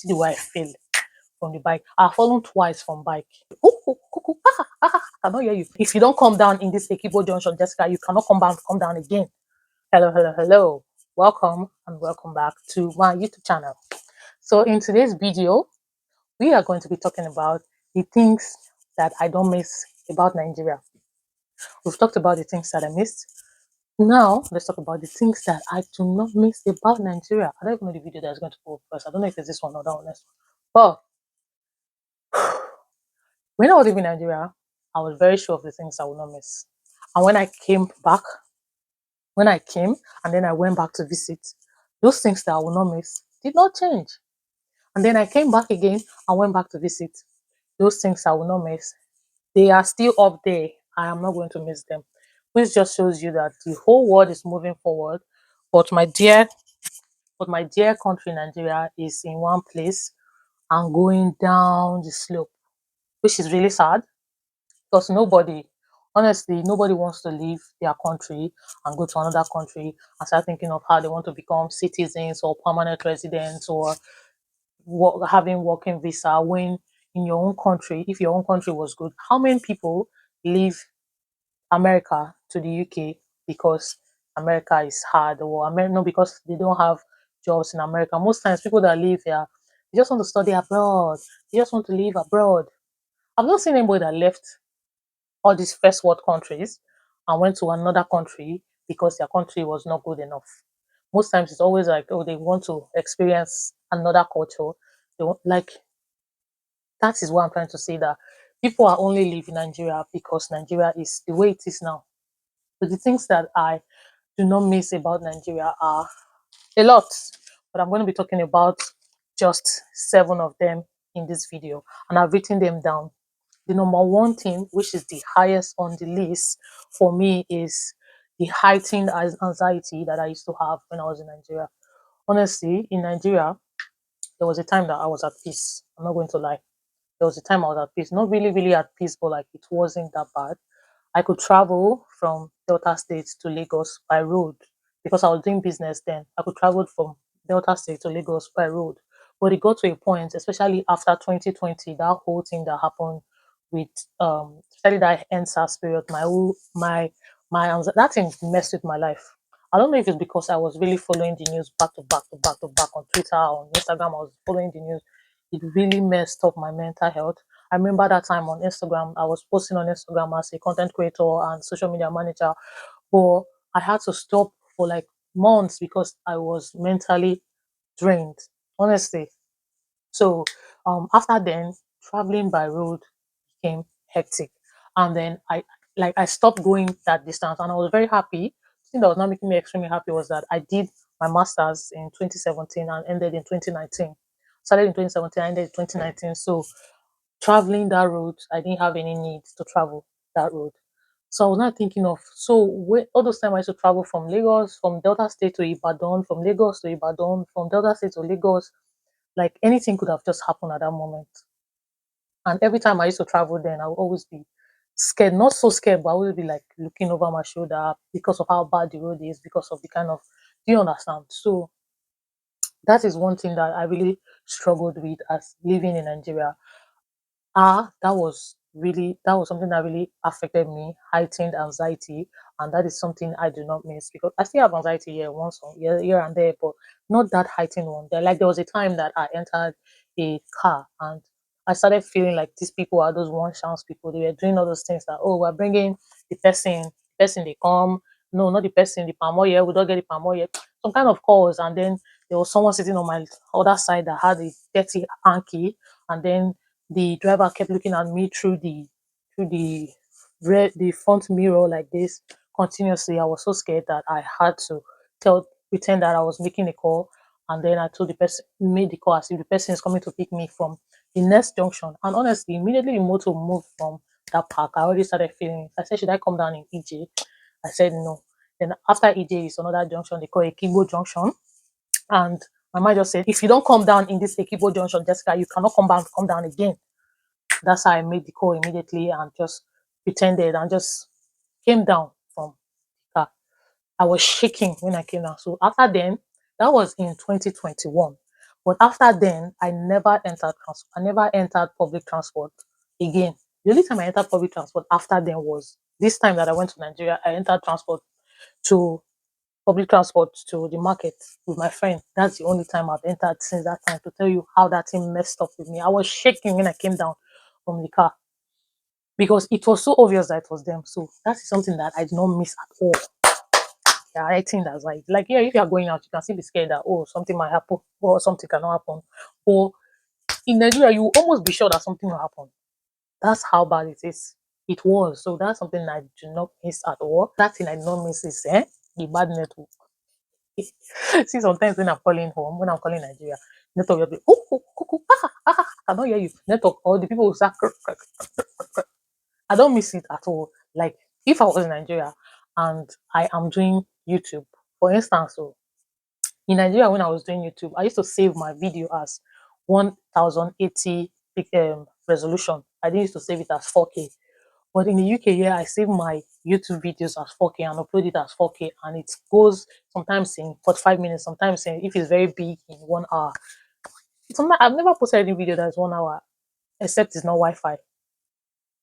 see the way I fell from the bike. I've fallen twice from bike. Ooh, ooh, ooh, ooh, I cannot hear you. If you don't come down in this Ekibo Junction, Jessica, you cannot come down again. Hello, hello, hello. Welcome and welcome back to my YouTube channel. So in today's video, we are going to be talking about the things that I don't miss about Nigeria. We've talked about the things that I missed. Now, let's talk about the things that I do not miss about Nigeria. I don't even know the video that's going to go first. I don't know if it's this one or that one. But when I was living in Nigeria, I was very sure of the things I would not miss. And when I came back, when I came and then I went back to visit, those things that I will not miss did not change. And then I came back again and went back to visit. Those things I will not miss, they are still up there. I am not going to miss them. Which just shows you that the whole world is moving forward, but my dear country Nigeria is in one place and going down the slope, which is really sad because nobody wants to leave their country and go to another country and start thinking of how they want to become citizens or permanent residents or having working visa when in your own country, if your own country was good, how many people leave America to the UK because America is hard or no, because they don't have jobs in America. Most times people that live here, they just want to study abroad. They just want to live abroad. I've not seen anybody that left all these first world countries and went to another country because their country was not good enough. Most times it's always like, oh, they want to experience another culture. They want, like, that is what I'm trying to say, that people are only leaving Nigeria because Nigeria is the way it is now. So the things that I do not miss about Nigeria are a lot, but I'm going to be talking about just 7 of them in this video, and I've written them down. The number one thing, which is the highest on the list for me, is the heightened anxiety that I used to have when I was in Nigeria. Honestly, in Nigeria, there was a time that I was at peace. I'm not going to lie. There was a time I was at peace. Not really, really at peace, but like it wasn't that bad. I could travel from Delta State to Lagos by road because I was doing business then. I could travel from Delta State to Lagos by road. But it got to a point, especially after 2020, that whole thing that happened with especially that NSAS period, that thing messed with my life. I don't know if it's because I was really following the news back to back to back to back on Twitter, on Instagram. I was following the news. It really messed up my mental health. I remember that time on Instagram, I was posting on Instagram as a content creator and social media manager, but I had to stop for like months because I was mentally drained, honestly. So after then, traveling by road became hectic, and then I stopped going that distance, and I was very happy. The thing that was not making me extremely happy was that I did my masters in 2017 and ended in 2019. Started in 2017, ended in 2019. So traveling that road, I didn't have any need to travel that road. So I was not thinking of, all those time I used to travel from Lagos, from Delta State to Ibadan, from Lagos to Ibadan, from Delta State to Lagos, like anything could have just happened at that moment. And every time I used to travel then, I would always be scared, not so scared, but I would always be like looking over my shoulder because of how bad the road is, because of the kind of, do you understand? So that is one thing that I really struggled with as living in Nigeria. That was something that really affected me, heightened anxiety, and that is something I do not miss because I still have anxiety here and there, but not that heightened one. There was a time that I entered a car and I started feeling like these people are those one chance people. They were doing all those things that, oh, we're bringing the person they come, no, not the person, the palm oil, we don't get the palm oil, some kind of calls, and then there was someone sitting on my other side that had a dirty hanky, and then the driver kept looking at me through the front mirror like this continuously. I was so scared that I had to pretend that I was making a call, and then I told the person, made the call as if the person is coming to pick me from the next junction. And honestly, immediately the motor moved from that park, I already started feeling it. I said, should I come down in EJ? I said no. Then after EJ is another junction they call Ekibo Junction, and my mind just said, if you don't come down in this Ekibo Junction, Jessica, you cannot come down again. That's how I made the call immediately and just pretended and just came down from the car. I was shaking when I came down. So after then, that was in 2021. But after then, I never entered public transport again. The only time I entered public transport after then was this time that I went to Nigeria. I entered to public transport to the market with my friend. That's the only time I've entered since that time, to tell you how that thing messed up with me. I was shaking when I came down from the car because it was so obvious that it was them. So that is something that I did not miss at all. Yeah, I think that's like yeah, if you are going out, you can still be scared that oh something might happen or something cannot happen. Or in Nigeria, you will almost be sure that something will happen. That's how bad it is. It was. So that's something I do not miss at all. That thing I do not miss is the bad network. See, sometimes when I'm calling home, when I'm calling Nigeria, network will be oh, oh, oh, oh, I don't hear you. Network or the people will start. I don't miss it at all. Like if I was in Nigeria and I am doing YouTube, for instance, so in Nigeria when I was doing YouTube, I used to save my video as 1080 resolution. I didn't used to save it as 4K. But in the UK, yeah, I save my YouTube videos as 4K and upload it as 4K, and it goes sometimes in 45 minutes, sometimes if it's very big in 1 hour. Sometimes I've never posted any video that's 1 hour, except it's not Wi-Fi.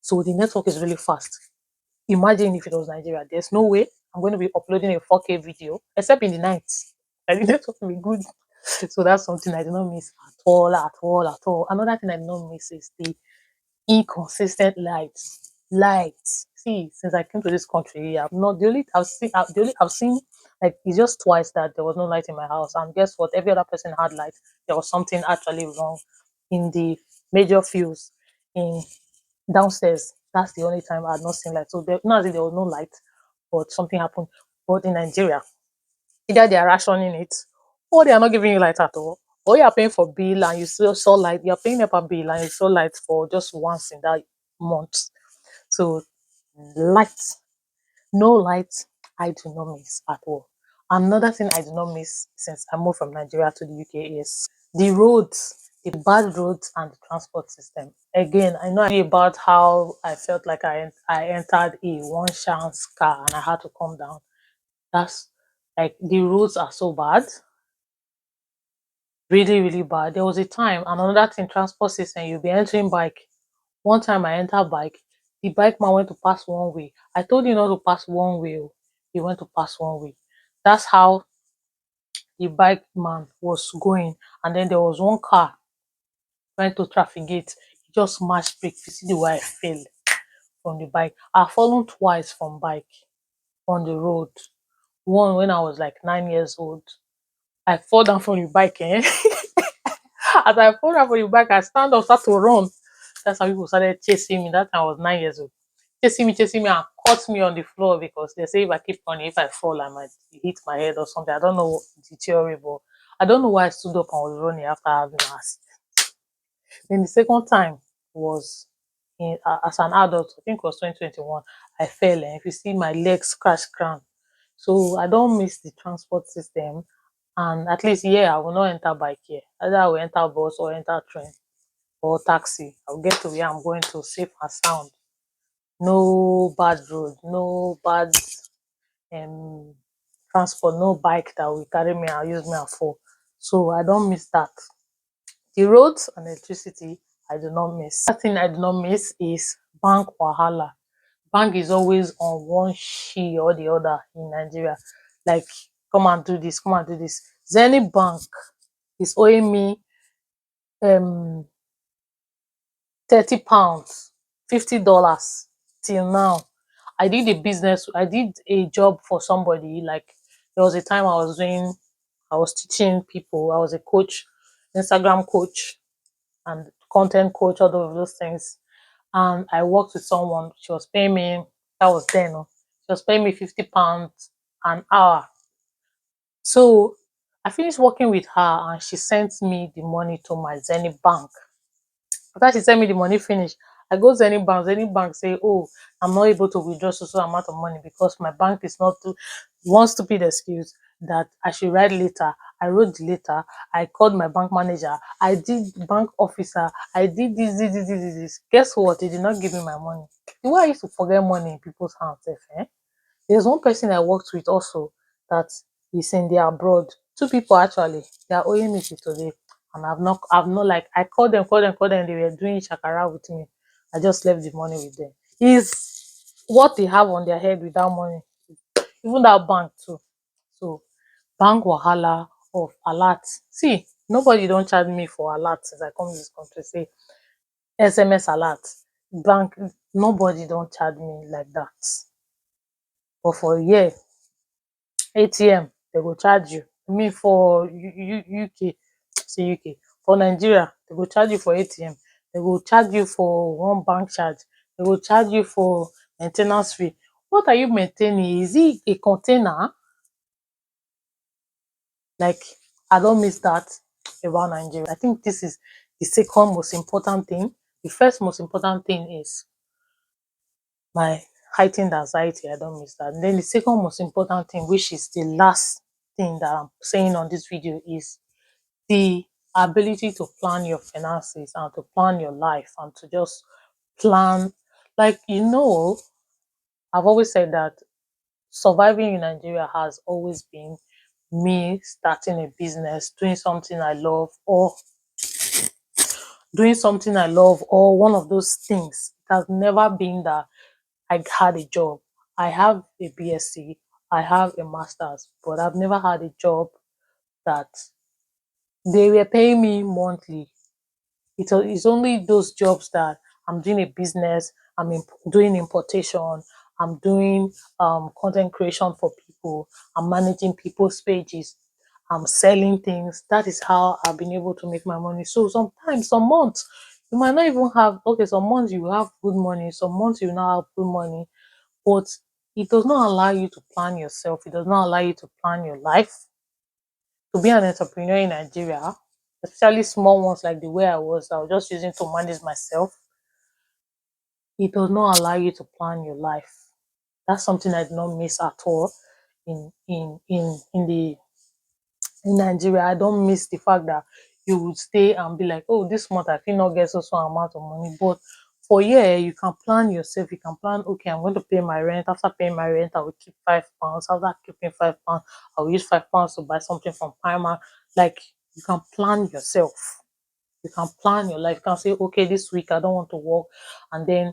So the network is really fast. Imagine if it was Nigeria. There's no way I'm going to be uploading a 4K video, except in the night. And the network will be good. So that's something I do not miss at all, at all, at all. Another thing I do not miss is the inconsistent lights. Lights. See, since I came to this country, I've not the only I've seen like it's just twice that there was no light in my house. And guess what? Every other person had light. There was something actually wrong in the major fuse in downstairs. That's the only time I had not seen light. So not as if there was no light, but something happened. But in Nigeria, either they are rationing it or they are not giving you light at all. Or you are paying for bill and you still saw light, you're paying up a bill and you saw light for just once in that month. So light, no light, I do not miss at all. Another thing I do not miss since I moved from Nigeria to the UK is the roads, the bad roads and the transport system. Again, I know about how I felt like I entered a one chance car and I had to come down. That's like the roads are so bad, really, really bad. There was a time, and another thing, transport system, you'll be entering bike. One time I entered bike, the bike man went to pass one way. I told you not to pass one way. Oh. He went to pass one way. That's how the bike man was going. And then there was one car went to traffic gate. He just smashed brake. You see the way I fell from the bike. I've fallen twice from bike on the road. One when I was like 9 years old. I fall down from the bike, eh? As I fall down from the bike, I stand up, start to run. That's how people started chasing me. That time I was 9 years old. Chasing me, and caught me on the floor because they say if I keep running, if I fall, I might hit my head or something. I don't know the theory, but I don't know why I stood up and was running after having an accident. Then the second time was as an adult, I think it was 2021. I fell, and if you see my legs scratch ground. So I don't miss the transport system. And at least yeah, I will not enter bike here. Either I will enter bus or enter train or taxi. I'll get to where I'm going to safe and sound. No bad road, no bad um transport, no bike that will carry me and use me and fall. So I don't miss that. The roads and electricity I do not miss. Another thing I do not miss is bank wahala. Bank is always on one she or the other in Nigeria. Like come and do this, come and do this. Zenny Bank is owing me um £30, $50 till now. I did a job for somebody. Like there was a time I was teaching people, I was a coach, Instagram coach and content coach, all of those things. And I worked with someone, she was paying me, that was then, oh, she was paying me £50 an hour. So I finished working with her and she sent me the money to my Zenny Bank. After she sent me the money finish, I go to any bank say, oh, I'm not able to withdraw so amount of money because my bank is not to one stupid excuse that I should write later. I wrote the letter, I called my bank manager, I did bank officer, I did this. Guess what? They did not give me my money. The way I used to forget money in people's hands, eh? There's one person I worked with also that is in the abroad. Two people actually, they are owing me till today. and I've not like I called them, they were doing shakara with me. I just left the money with them. Is what they have on their head with that money. Even that bank too. So bank wahala of alert. See, nobody don't charge me for alert since I come to this country. Say SMS alert. Bank, nobody don't charge me like that. But for a year, ATM, they go charge you. I mean for UK, say UK. For Nigeria, they go charge you for ATM. They go charge you for one bank charge. They go charge you for maintenance fee. What are you maintaining? Is it a container? Like, I don't miss that about Nigeria. I think this is the second most important thing. The first most important thing is my heightened anxiety. I don't miss that. And then the second most important thing, which is the last thing that I'm saying on this video, is the ability to plan your finances and to plan your life and to just plan. Like, I've always said that surviving in Nigeria has always been me starting a business, doing something I love, or one of those things. It has never been that I had a job. I have a BSc, I have a master's, but I've never had a job that they were paying me monthly. It's only those jobs that I'm doing a business, doing importation, I'm doing content creation for people, I'm managing people's pages, I'm selling things. That is how I've been able to make my money. So sometimes, some months, you might not even have, okay, some months you have good money, some months you not have good money, but it does not allow you to plan yourself. It does not allow you to plan your life. To be an entrepreneur in Nigeria, especially small ones like the way I was just using to manage myself, it does not allow you to plan your life. That's something I did not miss at all in Nigeria. I don't miss the fact that you would stay and be like, oh, this month I feel not get so amount of money. But for year, you can plan yourself. You can plan, okay, I'm going to pay my rent. After paying my rent, I will keep £5. After keeping £5, I will use £5 to buy something from Primark. Like, you can plan yourself. You can plan your life. You can say, okay, this week I don't want to work, and then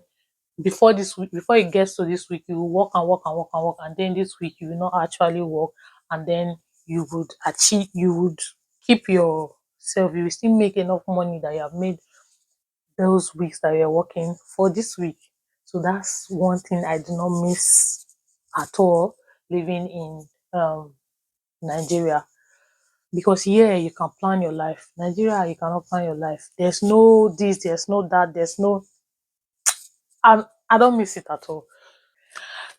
before this week, before it gets to this week, you will work and work and work and work, and then this week you will not actually work, and then you would keep yourself, you will still make enough money that you have made those weeks that you're working for this week. So that's one thing I do not miss at all living in Nigeria. Because here you can plan your life. Nigeria, you cannot plan your life. There's no this, there's no that, there's no. I don't miss it at all.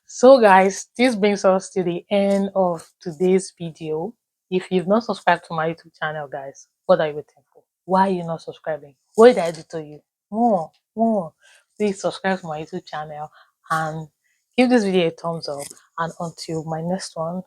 So guys, this brings us to the end of today's video. If you've not subscribed to my YouTube channel, guys, what are you waiting for? Why are you not subscribing? What did I do to you? More. Please subscribe to my YouTube channel and give this video a thumbs up. And until my next one,